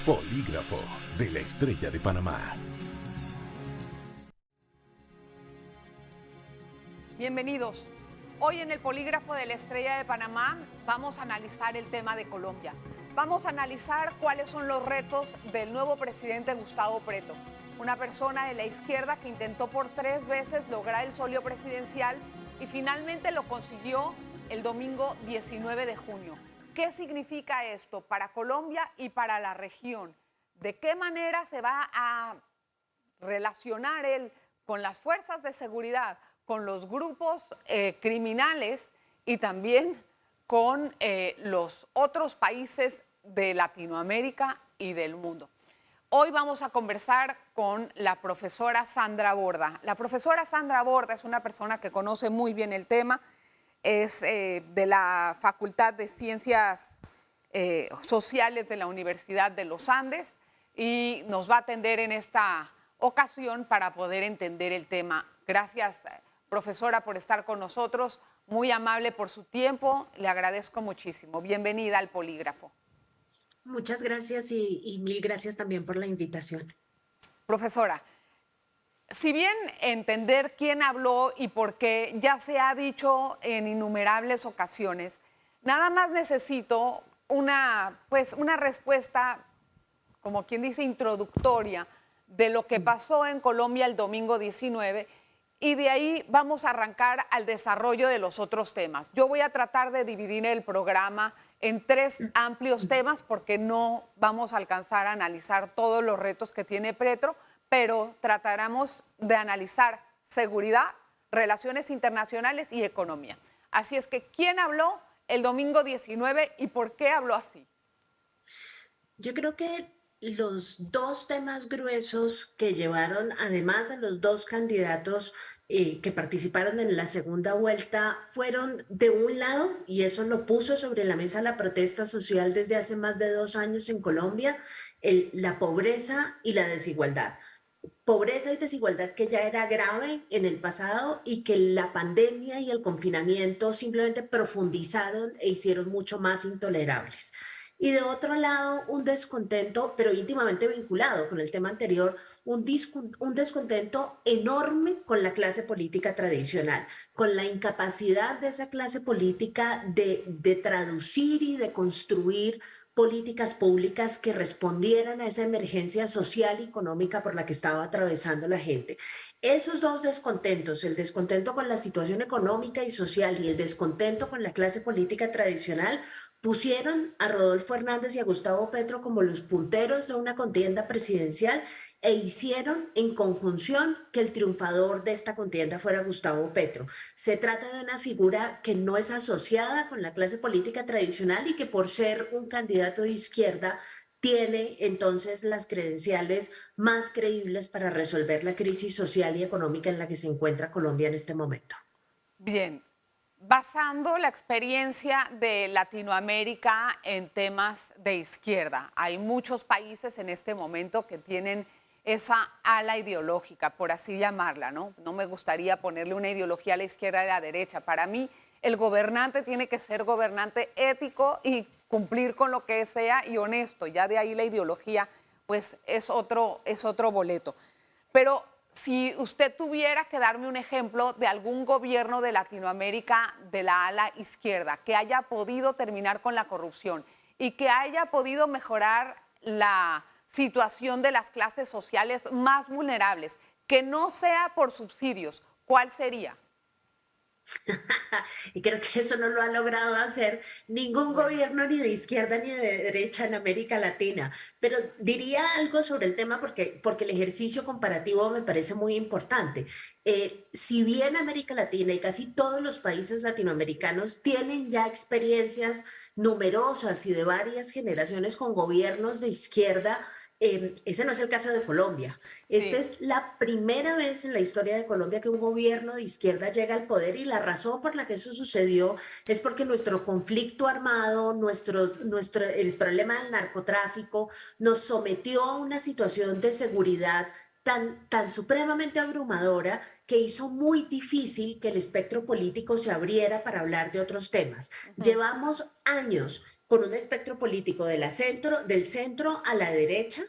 Polígrafo de la Estrella de Panamá. Bienvenidos. Hoy en el Polígrafo de la Estrella de Panamá vamos a analizar el tema de Colombia. Vamos a analizar cuáles son los retos del nuevo presidente Gustavo Petro, una persona de la izquierda que intentó por 3 veces lograr el solio presidencial y finalmente lo consiguió el domingo 19 de junio. ¿Qué significa esto para Colombia y para la región? ¿De qué manera se va a relacionar él con las fuerzas de seguridad, con los grupos criminales y también con los otros países de Latinoamérica y del mundo? Hoy vamos a conversar con la profesora Sandra Borda. La profesora Sandra Borda es una persona que conoce muy bien el tema, es de la Facultad de Ciencias Sociales de la Universidad de los Andes y nos va a atender en esta ocasión para poder entender el tema. Gracias, profesora, por estar con nosotros, muy amable por su tiempo, le agradezco muchísimo. Bienvenida al Polígrafo. Muchas gracias y mil gracias también por la invitación. Profesora, si bien entender quién habló y por qué ya se ha dicho en innumerables ocasiones, nada más necesito una respuesta, como quien dice, introductoria de lo que pasó en Colombia el domingo 19 y de ahí vamos a arrancar al desarrollo de los otros temas. Yo voy a tratar de dividir el programa en 3 amplios temas porque no vamos a alcanzar a analizar todos los retos que tiene Petro, pero trataremos de analizar seguridad, relaciones internacionales y economía. Así es que, ¿quién habló el domingo 19 y por qué habló así? Yo creo que los 2 temas gruesos que llevaron, además de los 2 candidatos que participaron en la segunda vuelta, fueron de un lado, y eso lo puso sobre la mesa la protesta social desde hace más de 2 años en Colombia, la pobreza y la desigualdad. Pobreza y desigualdad que ya era grave en el pasado y que la pandemia y el confinamiento simplemente profundizaron e hicieron mucho más intolerables. Y de otro lado, un descontento, pero íntimamente vinculado con el tema anterior, un descontento enorme con la clase política tradicional, con la incapacidad de esa clase política de traducir y de construir políticas públicas que respondieran a esa emergencia social y económica por la que estaba atravesando la gente. Esos 2 descontentos, el descontento con la situación económica y social y el descontento con la clase política tradicional, pusieron a Rodolfo Hernández y a Gustavo Petro como los punteros de una contienda presidencial e hicieron en conjunción que el triunfador de esta contienda fuera Gustavo Petro. Se trata de una figura que no es asociada con la clase política tradicional y que por ser un candidato de izquierda tiene entonces las credenciales más creíbles para resolver la crisis social y económica en la que se encuentra Colombia en este momento. Bien, basando la experiencia de Latinoamérica en temas de izquierda, hay muchos países en este momento que tienen esa ala ideológica, por así llamarla, ¿no? No me gustaría ponerle una ideología a la izquierda y a la derecha. Para mí, el gobernante tiene que ser gobernante ético y cumplir con lo que sea y honesto. Ya de ahí la ideología, pues, es otro boleto. Pero si usted tuviera que darme un ejemplo de algún gobierno de Latinoamérica de la ala izquierda que haya podido terminar con la corrupción y que haya podido mejorar la situación de las clases sociales más vulnerables, que no sea por subsidios, ¿cuál sería? Y creo que eso no lo ha logrado hacer ningún gobierno ni de izquierda ni de derecha en América Latina. Pero diría algo sobre el tema porque el ejercicio comparativo me parece muy importante. Si bien América Latina y casi todos los países latinoamericanos tienen ya experiencias numerosas y de varias generaciones con gobiernos de izquierda, ese no es el caso de Colombia. Esta es la primera vez en la historia de Colombia que un gobierno de izquierda llega al poder y la razón por la que eso sucedió es porque nuestro conflicto armado, el problema del narcotráfico nos sometió a una situación de seguridad tan supremamente abrumadora que hizo muy difícil que el espectro político se abriera para hablar de otros temas. Llevamos años con un espectro político del centro a la derecha,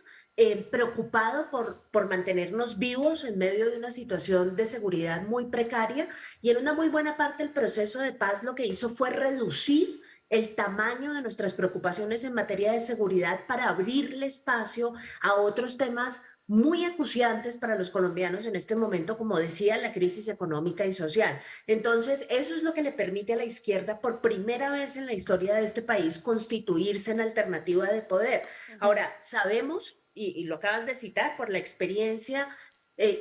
preocupado por mantenernos vivos en medio de una situación de seguridad muy precaria, y en una muy buena parte el proceso de paz lo que hizo fue reducir el tamaño de nuestras preocupaciones en materia de seguridad para abrirle espacio a otros temas muy acuciantes para los colombianos en este momento, como decía, la crisis económica y social. Entonces, eso es lo que le permite a la izquierda, por primera vez en la historia de este país, constituirse en alternativa de poder. Ahora, sabemos, y lo acabas de citar, por la experiencia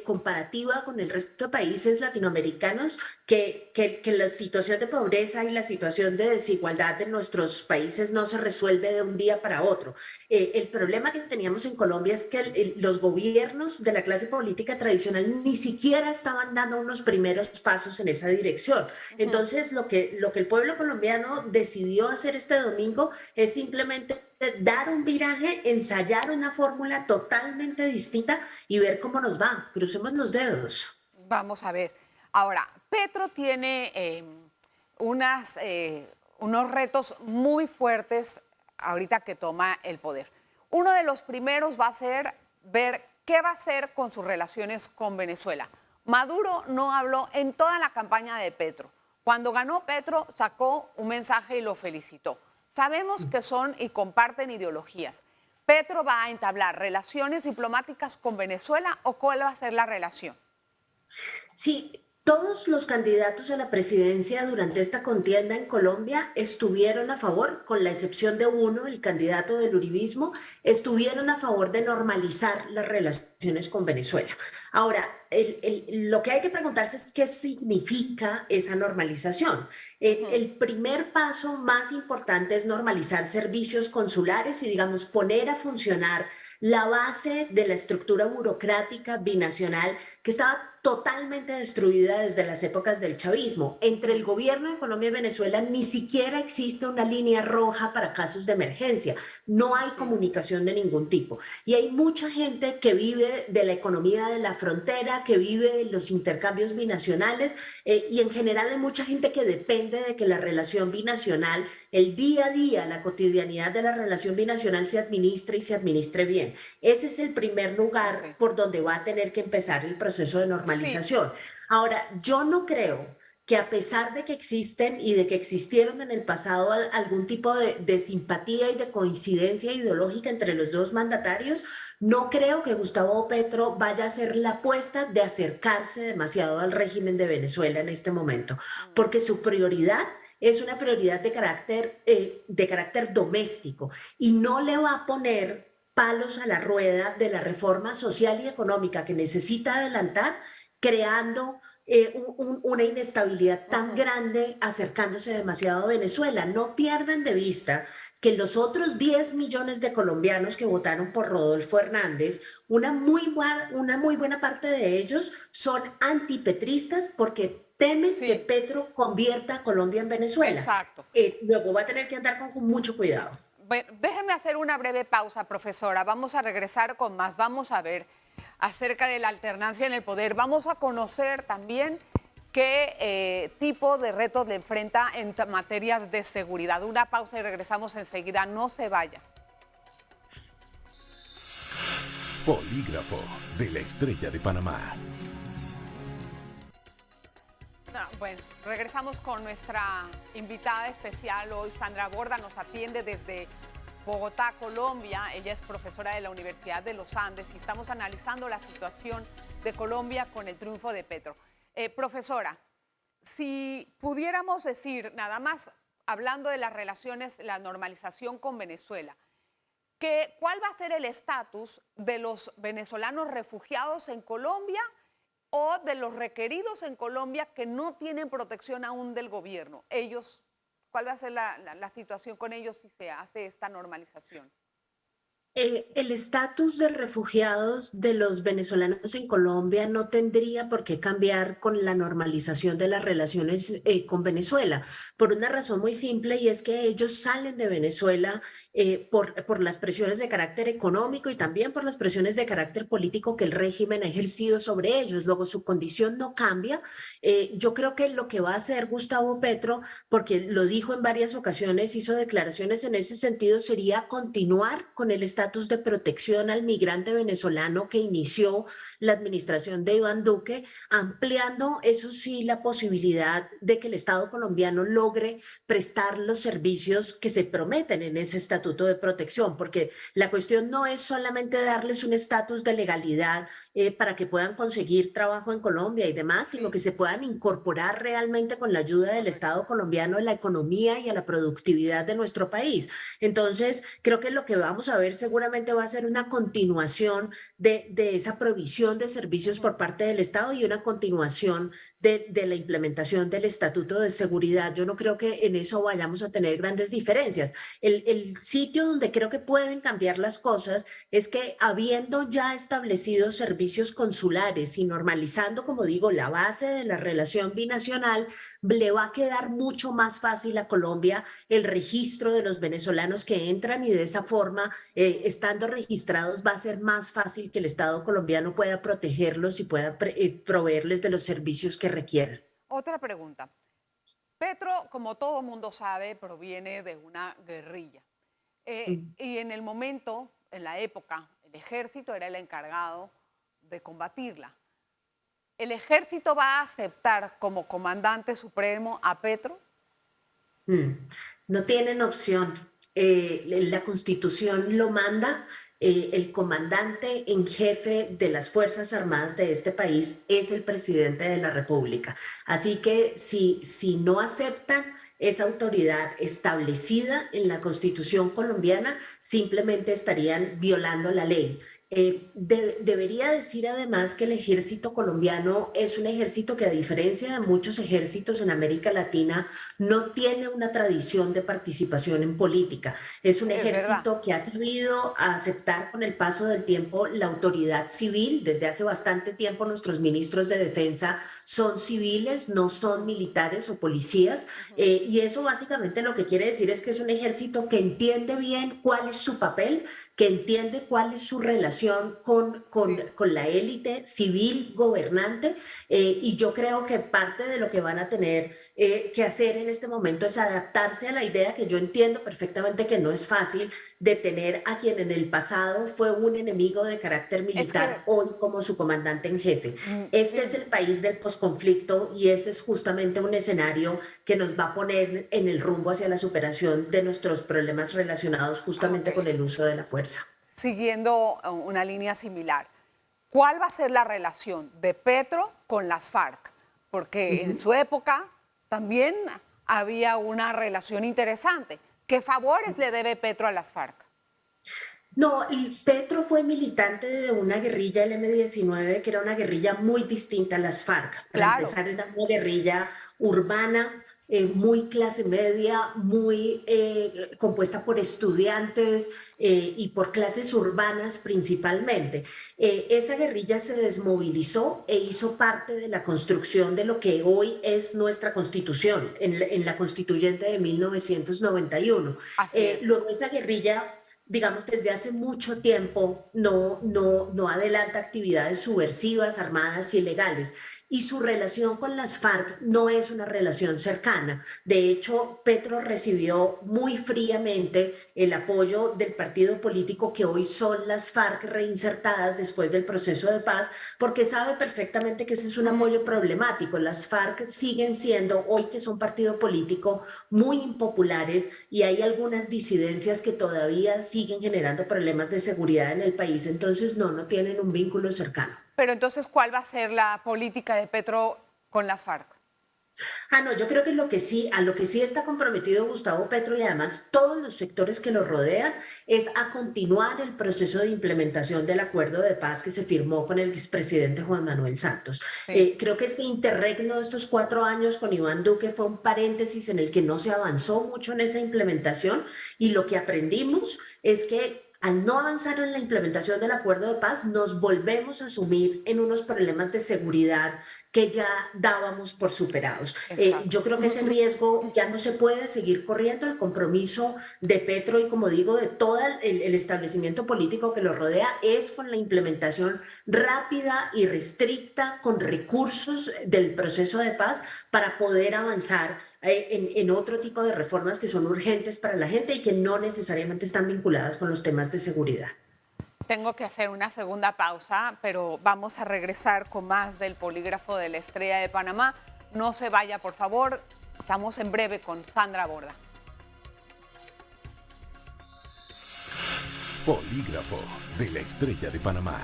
comparativa con el resto de países latinoamericanos, que la situación de pobreza y la situación de desigualdad en nuestros países no se resuelve de un día para otro. El problema que teníamos en Colombia es que los gobiernos de la clase política tradicional ni siquiera estaban dando unos primeros pasos en esa dirección. Entonces, lo que el pueblo colombiano decidió hacer este domingo es simplemente dar un viraje, ensayar una fórmula totalmente distinta y ver cómo nos va. Crucemos los dedos. Vamos a ver. Ahora, Petro tiene unos retos muy fuertes ahorita que toma el poder. Uno de los primeros va a ser ver qué va a hacer con sus relaciones con Venezuela. Maduro no habló en toda la campaña de Petro. Cuando ganó Petro, sacó un mensaje y lo felicitó. Sabemos que son y comparten ideologías. ¿Petro va a entablar relaciones diplomáticas con Venezuela o cuál va a ser la relación? Sí, todos los candidatos a la presidencia durante esta contienda en Colombia estuvieron a favor, con la excepción de uno, el candidato del uribismo, estuvieron a favor de normalizar las relaciones con Venezuela. Ahora, lo que hay que preguntarse es qué significa esa normalización. El primer paso más importante es normalizar servicios consulares y, digamos, poner a funcionar la base de la estructura burocrática binacional que estaba totalmente destruida desde las épocas del chavismo. Entre el gobierno de Colombia y Venezuela ni siquiera existe una línea roja para casos de emergencia. No hay comunicación de ningún tipo. Y hay mucha gente que vive de la economía de la frontera, que vive de los intercambios binacionales, y en general hay mucha gente que depende de que la relación binacional, el día a día, la cotidianidad de la relación binacional se administre y se administre bien. Ese es el primer lugar por donde va a tener que empezar el proceso de normalización. Sí. Ahora, yo no creo que, a pesar de que existen y de que existieron en el pasado algún tipo de simpatía y de coincidencia ideológica entre los dos mandatarios, no creo que Gustavo Petro vaya a hacer la apuesta de acercarse demasiado al régimen de Venezuela en este momento, porque su prioridad es una prioridad de carácter doméstico, y no le va a poner palos a la rueda de la reforma social y económica que necesita adelantar, creando una inestabilidad tan grande, acercándose demasiado a Venezuela. No pierdan de vista que los otros 10 millones de colombianos que votaron por Rodolfo Hernández, una muy buena parte de ellos son antipetristas porque temen que Petro convierta a Colombia en Venezuela. Exacto. Luego va a tener que andar con mucho cuidado. Bueno, déjeme hacer una breve pausa, profesora. Vamos a regresar con más. Vamos a ver acerca de la alternancia en el poder. Vamos a conocer también qué tipo de retos le enfrenta en materias de seguridad. Una pausa y regresamos enseguida. No se vaya. Polígrafo de la Estrella de Panamá. Bueno, regresamos con nuestra invitada especial hoy. Sandra Borda nos atiende desde Bogotá, Colombia. Ella es profesora de la Universidad de los Andes y estamos analizando la situación de Colombia con el triunfo de Petro. Profesora, si pudiéramos decir, nada más hablando de las relaciones, la normalización con Venezuela, ¿cuál va a ser el estatus de los venezolanos refugiados en Colombia o de los requeridos en Colombia que no tienen protección aún del gobierno? ¿Cuál va a ser la situación con ellos si se hace esta normalización? El estatus de refugiados de los venezolanos en Colombia no tendría por qué cambiar con la normalización de las relaciones con Venezuela, por una razón muy simple y es que ellos salen de Venezuela por las presiones de carácter económico y también por las presiones de carácter político que el régimen ha ejercido sobre ellos. Luego su condición no cambia. Yo creo que lo que va a hacer Gustavo Petro, porque lo dijo en varias ocasiones, hizo declaraciones en ese sentido, sería continuar con el estatus de protección al migrante venezolano que inició la administración de Iván Duque, ampliando, eso sí, la posibilidad de que el Estado colombiano logre prestar los servicios que se prometen en ese estatuto de protección, porque la cuestión no es solamente darles un estatus de legalidad para que puedan conseguir trabajo en Colombia y demás, sino que se puedan incorporar realmente con la ayuda del Estado colombiano a la economía y a la productividad de nuestro país. Entonces, creo que lo que vamos a ver seguramente va a ser una continuación de esa provisión de servicios por parte del Estado y una continuación de la implementación del Estatuto de Seguridad. Yo no creo que en eso vayamos a tener grandes diferencias. El sitio donde creo que pueden cambiar las cosas es que habiendo ya establecido servicios consulares y normalizando, como digo, la base de la relación binacional, le va a quedar mucho más fácil a Colombia el registro de los venezolanos que entran y de esa forma, estando registrados, va a ser más fácil que el Estado colombiano pueda protegerlos y pueda proveerles de los servicios que requieran. Otra pregunta. Petro, como todo mundo sabe, proviene de una guerrilla. Y en el momento, en la época, el ejército era el encargado de combatirla. ¿El ejército va a aceptar como comandante supremo a Petro? No tienen opción. La Constitución lo manda. El comandante en jefe de las Fuerzas Armadas de este país es el presidente de la República. Así que si no aceptan esa autoridad establecida en la Constitución colombiana, simplemente estarían violando la ley. Debería decir además que el ejército colombiano es un ejército que, a diferencia de muchos ejércitos en América Latina, no tiene una tradición de participación en política. Es un ejército que ha sabido aceptar con el paso del tiempo la autoridad civil. Desde hace bastante tiempo nuestros ministros de defensa son civiles, no son militares o policías, y eso básicamente lo que quiere decir es que es un ejército que entiende bien cuál es su papel, que entiende cuál es su relación con la élite civil gobernante, y yo creo que parte de lo que van a tener que hacer en este momento es adaptarse a la idea, que yo entiendo perfectamente que no es fácil, de tener a quien en el pasado fue un enemigo de carácter militar, hoy como su comandante en jefe. Este es el país del posconflicto y ese es justamente un escenario que nos va a poner en el rumbo hacia la superación de nuestros problemas relacionados justamente con el uso de la fuerza. Siguiendo una línea similar, ¿cuál va a ser la relación de Petro con las FARC? Porque en su época también había una relación interesante. ¿Qué favores le debe Petro a las FARC? No, Petro fue militante de una guerrilla, el M-19, que era una guerrilla muy distinta a las FARC. Para empezar, era una guerrilla urbana, muy clase media, muy compuesta por estudiantes y por clases urbanas principalmente. Esa guerrilla se desmovilizó e hizo parte de la construcción de lo que hoy es nuestra constitución, en la constituyente de 1991. Luego esa guerrilla, digamos, desde hace mucho tiempo no adelanta actividades subversivas, armadas y ilegales. Y su relación con las FARC no es una relación cercana. De hecho, Petro recibió muy fríamente el apoyo del partido político que hoy son las FARC reinsertadas después del proceso de paz, porque sabe perfectamente que ese es un apoyo problemático. Las FARC siguen siendo, hoy que son partido político, muy impopulares y hay algunas disidencias que todavía siguen generando problemas de seguridad en el país. Entonces, no tienen un vínculo cercano. Pero entonces, ¿cuál va a ser la política de Petro con las FARC? No, yo creo que a lo que sí está comprometido Gustavo Petro y además todos los sectores que lo rodean es a continuar el proceso de implementación del acuerdo de paz que se firmó con el expresidente Juan Manuel Santos. Creo que este interregno de estos 4 años con Iván Duque fue un paréntesis en el que no se avanzó mucho en esa implementación y lo que aprendimos es que al no avanzar en la implementación del acuerdo de paz, nos volvemos a sumir en unos problemas de seguridad que ya dábamos por superados. Exacto. Yo creo que ese riesgo ya no se puede seguir corriendo. El compromiso de Petro y, como digo, de todo el establecimiento político que lo rodea es con la implementación rápida y restricta con recursos del proceso de paz para poder avanzar en otro tipo de reformas que son urgentes para la gente y que no necesariamente están vinculadas con los temas de seguridad. Tengo que hacer una segunda pausa, pero vamos a regresar con más del polígrafo de la Estrella de Panamá. No se vaya, por favor. Estamos en breve con Sandra Borda. Polígrafo de la Estrella de Panamá.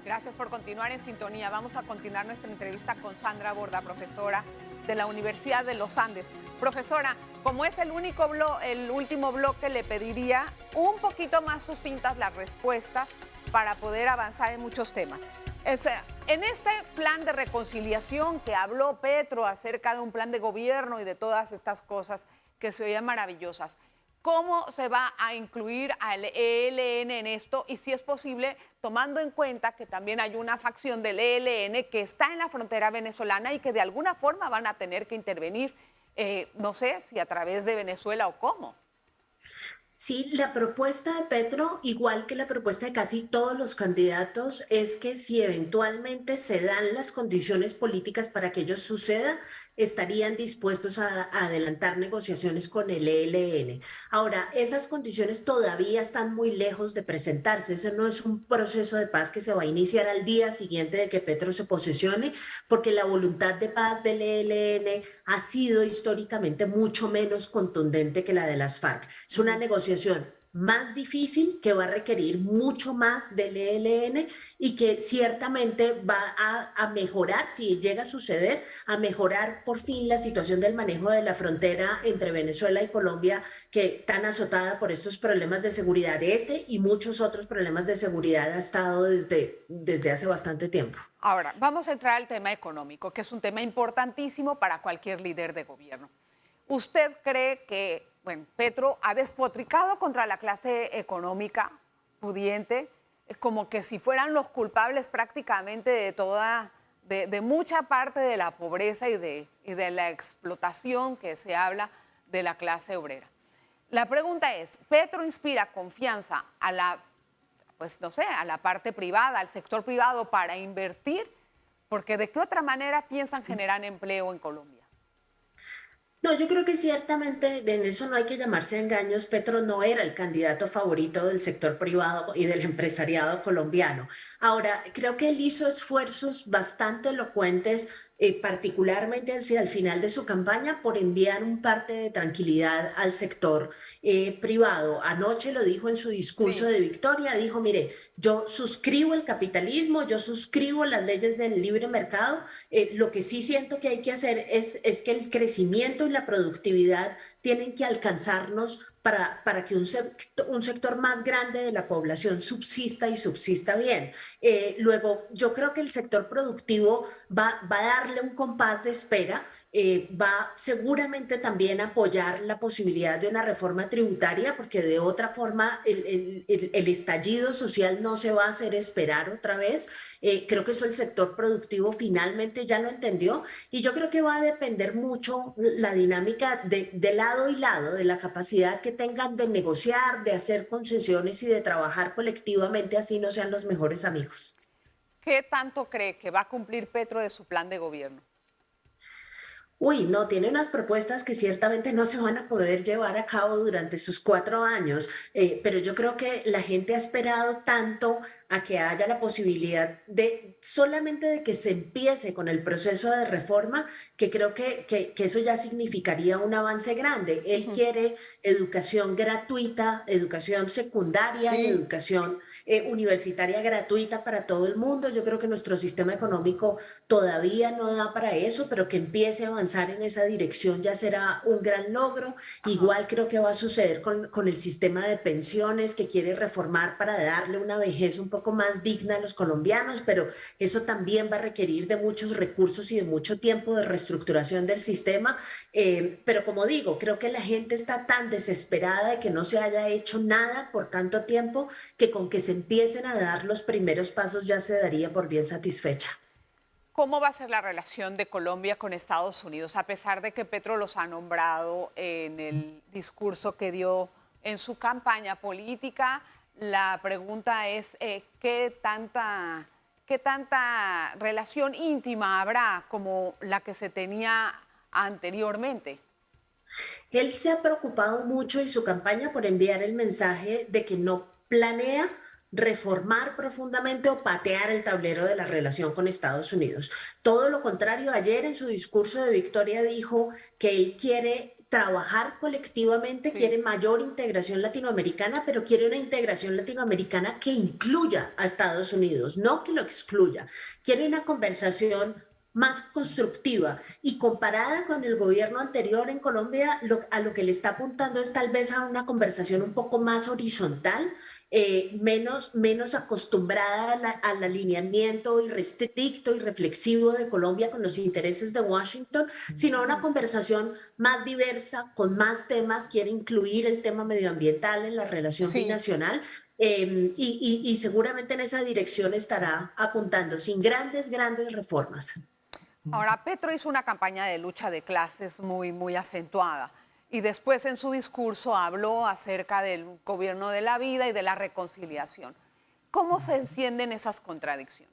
Gracias por continuar en sintonía. Vamos a continuar nuestra entrevista con Sandra Borda, profesora de la Universidad de los Andes. Profesora, como es el último bloque, le pediría un poquito más sucintas las respuestas para poder avanzar en muchos temas. En este plan de reconciliación que habló Petro acerca de un plan de gobierno y de todas estas cosas que se oían maravillosas, ¿cómo se va a incluir al ELN en esto? Y si es posible, tomando en cuenta que también hay una facción del ELN que está en la frontera venezolana y que de alguna forma van a tener que intervenir, no sé si a través de Venezuela o cómo. Sí, la propuesta de Petro, igual que la propuesta de casi todos los candidatos, es que si eventualmente se dan las condiciones políticas para que ello suceda, estarían dispuestos a adelantar negociaciones con el ELN. Ahora, esas condiciones todavía están muy lejos de presentarse. Ese no es un proceso de paz que se va a iniciar al día siguiente de que Petro se posesione, porque la voluntad de paz del ELN ha sido históricamente mucho menos contundente que la de las FARC. Es una negociación más difícil, que va a requerir mucho más del ELN y que ciertamente va a mejorar, si llega a suceder, a mejorar por fin la situación del manejo de la frontera entre Venezuela y Colombia, que tan azotada por estos problemas de seguridad, ese y muchos otros problemas de seguridad ha estado desde hace bastante tiempo. Ahora, vamos a entrar al tema económico, que es un tema importantísimo para cualquier líder de gobierno. ¿Usted cree que Petro ha despotricado contra la clase económica pudiente, como que si fueran los culpables prácticamente de mucha parte de la pobreza y de la explotación que se habla de la clase obrera? La pregunta es, ¿Petro inspira confianza a la parte privada, al sector privado para invertir? Porque ¿de qué otra manera piensan generar empleo en Colombia? No, yo creo que ciertamente en eso no hay que llamarse a engaños. Petro no era el candidato favorito del sector privado y del empresariado colombiano. Ahora, creo que él hizo esfuerzos bastante elocuentes, particularmente hacia el final de su campaña, por enviar un parte de tranquilidad al sector privado. Anoche lo dijo en su discurso de victoria, dijo, mire, yo suscribo el capitalismo, yo suscribo las leyes del libre mercado, lo que sí siento que hay que hacer es que el crecimiento y la productividad tienen que alcanzarnos para que un sector más grande de la población subsista y subsista bien. Luego, yo creo que el sector productivo va a darle un compás de espera, va seguramente también a apoyar la posibilidad de una reforma tributaria, porque de otra forma el estallido social no se va a hacer esperar otra vez. Creo que eso el sector productivo finalmente ya lo entendió y yo creo que va a depender mucho la dinámica de lado y lado, de la capacidad que tengan de negociar, de hacer concesiones y de trabajar colectivamente, así no sean los mejores amigos. ¿Qué tanto cree que va a cumplir Petro de su plan de gobierno? Uy, no, tiene unas propuestas que ciertamente no se van a poder llevar a cabo durante sus 4 años, pero yo creo que la gente ha esperado tanto a que haya la posibilidad de solamente de que se empiece con el proceso de reforma, que creo que eso ya significaría un avance grande. Él quiere educación gratuita, educación secundaria y educación universitaria gratuita para todo el mundo. Yo creo que nuestro sistema económico todavía no da para eso, pero que empiece a avanzar en esa dirección ya será un gran logro. Igual creo que va a suceder con el sistema de pensiones que quiere reformar para darle una vejez un poco poco más digna a los colombianos, pero eso también va a requerir de muchos recursos y de mucho tiempo de reestructuración del sistema. Pero como digo, creo que la gente está tan desesperada de que no se haya hecho nada por tanto tiempo que con que se empiecen a dar los primeros pasos ya se daría por bien satisfecha. ¿Cómo va a ser la relación de Colombia con Estados Unidos? A pesar de que Petro los ha nombrado en el discurso que dio en su campaña política, la pregunta es qué tanta relación íntima habrá como la que se tenía anteriormente. Él se ha preocupado mucho en su campaña por enviar el mensaje de que no planea reformar profundamente o patear el tablero de la relación con Estados Unidos. Todo lo contrario, ayer en su discurso de victoria dijo que él quiere trabajar colectivamente, Sí. quiere mayor integración latinoamericana, pero quiere una integración latinoamericana que incluya a Estados Unidos, no que lo excluya. Quiere una conversación más constructiva y comparada con el gobierno anterior en Colombia, a lo que le está apuntando es tal vez a una conversación un poco más horizontal, menos acostumbrada al alineamiento irrestricto y reflexivo de Colombia con los intereses de Washington, sino una conversación más diversa, con más temas, quiere incluir el tema medioambiental en la relación Sí. binacional. Y seguramente en esa dirección estará apuntando, sin grandes reformas. Ahora, Petro hizo una campaña de lucha de clases muy acentuada y después en su discurso habló acerca del gobierno de la vida y de la reconciliación. ¿Cómo se encienden esas contradicciones?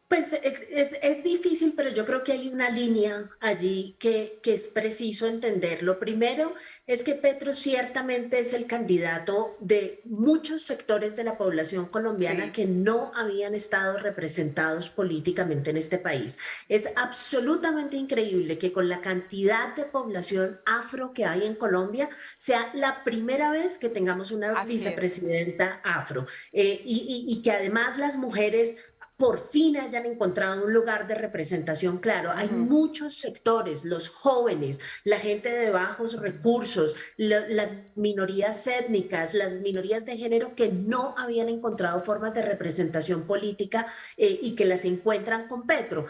Pues es difícil, pero yo creo que hay una línea allí que es preciso entender. Lo primero es que Petro ciertamente es el candidato de muchos sectores de la población colombiana Sí, que no habían estado representados políticamente en este país. Es absolutamente increíble que con la cantidad de población afro que hay en Colombia sea la primera vez que tengamos una así es. vicepresidenta afro, y que además las mujeres por fin hayan encontrado un lugar de representación claro. Hay Ujú. muchos sectores, los jóvenes, la gente de bajos recursos, las minorías étnicas, las minorías de género que no habían encontrado formas de representación política, y que las encuentran con Petro.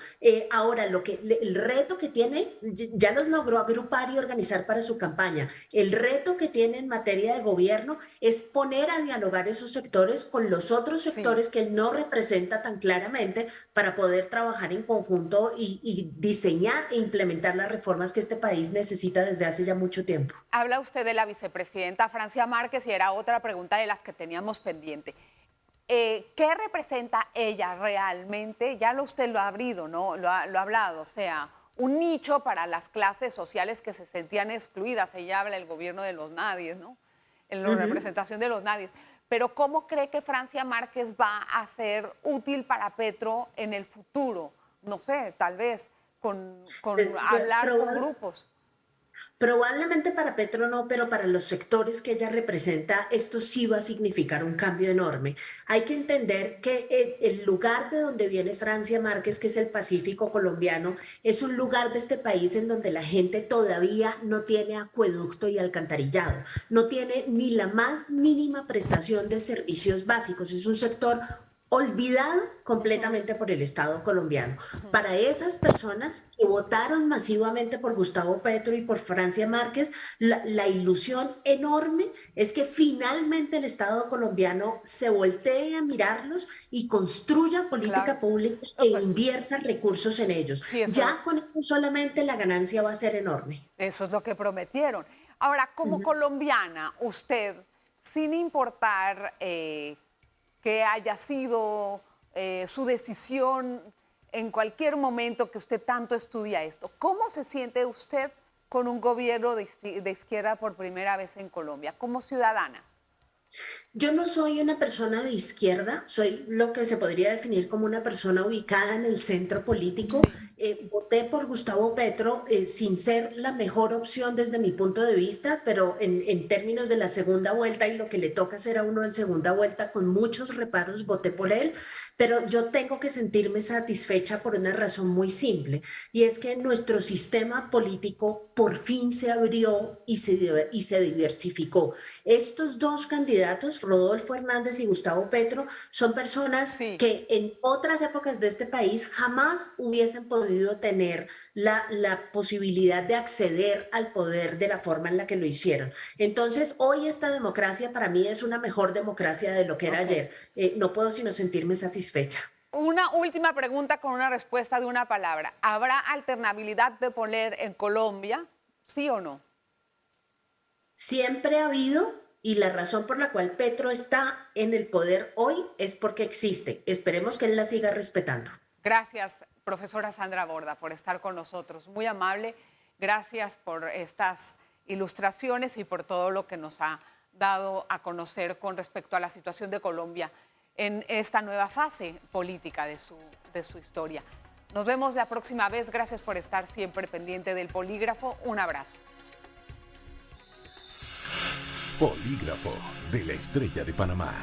Ahora, el reto que tiene, ya los logró agrupar y organizar para su campaña. El reto que tiene en materia de gobierno es poner a dialogar esos sectores con los otros Sí. sectores que él no representa tan claramente para poder trabajar en conjunto y diseñar e implementar las reformas que este país necesita desde hace ya mucho tiempo. Habla usted de la vicepresidenta Francia Márquez y era otra pregunta de las que teníamos pendiente. ¿Qué representa ella realmente? Usted lo ha abrido, ¿no? Lo ha hablado, o sea, un nicho para las clases sociales que se sentían excluidas. Ella habla del gobierno de los nadies, ¿no? En la Ujú. representación de los nadies. Pero ¿cómo cree que Francia Márquez va a ser útil para Petro en el futuro? No sé, tal vez con hablar con Proba- grupos. Probablemente para Petro no, pero para los sectores que ella representa, esto sí va a significar un cambio enorme. Hay que entender que el lugar de donde viene Francia Márquez, que es el Pacífico colombiano, es un lugar de este país en donde la gente todavía no tiene acueducto y alcantarillado, no tiene ni la más mínima prestación de servicios básicos. Es un sector olvidado completamente por el Estado colombiano. Para esas personas que votaron masivamente por Gustavo Petro y por Francia Márquez, la ilusión enorme es que finalmente el Estado colombiano se voltee a mirarlos y construya política Claro. pública No, e pues, invierta recursos en ellos. sí, Ya con eso solamente la ganancia va a ser enorme. eso es lo que prometieron. Ahora, como Ujú. colombiana, usted, sin importar que haya sido su decisión en cualquier momento que usted tanto estudia esto, ¿cómo se siente usted con un gobierno de izquierda por primera vez en Colombia, como ciudadana? Yo no soy una persona de izquierda, soy lo que se podría definir como una persona ubicada en el centro político. Sí. voté por Gustavo Petro sin ser la mejor opción desde mi punto de vista, pero en términos de la segunda vuelta y lo que le toca hacer a uno en segunda vuelta, con muchos reparos voté por él, pero yo tengo que sentirme satisfecha por una razón muy simple, y es que nuestro sistema político por fin se abrió y se diversificó. Estos dos candidatos, Rodolfo Hernández y Gustavo Petro, son personas Sí. que en otras épocas de este país jamás hubiesen podido tener la posibilidad de acceder al poder de la forma en la que lo hicieron. Entonces, hoy esta democracia para mí es una mejor democracia de lo que era Ok. ayer. No puedo sino sentirme satisfecha. Una última pregunta con una respuesta de una palabra. ¿Habrá alternabilidad de poder en Colombia? ¿Sí o no? Siempre ha habido, y la razón por la cual Petro está en el poder hoy es porque existe. Esperemos que él la siga respetando. Gracias, profesora Sandra Borda, por estar con nosotros. Muy amable. Gracias por estas ilustraciones y por todo lo que nos ha dado a conocer con respecto a la situación de Colombia en esta nueva fase política de su historia. Nos vemos la próxima vez. Gracias por estar siempre pendiente del Polígrafo. Un abrazo. Polígrafo de la Estrella de Panamá.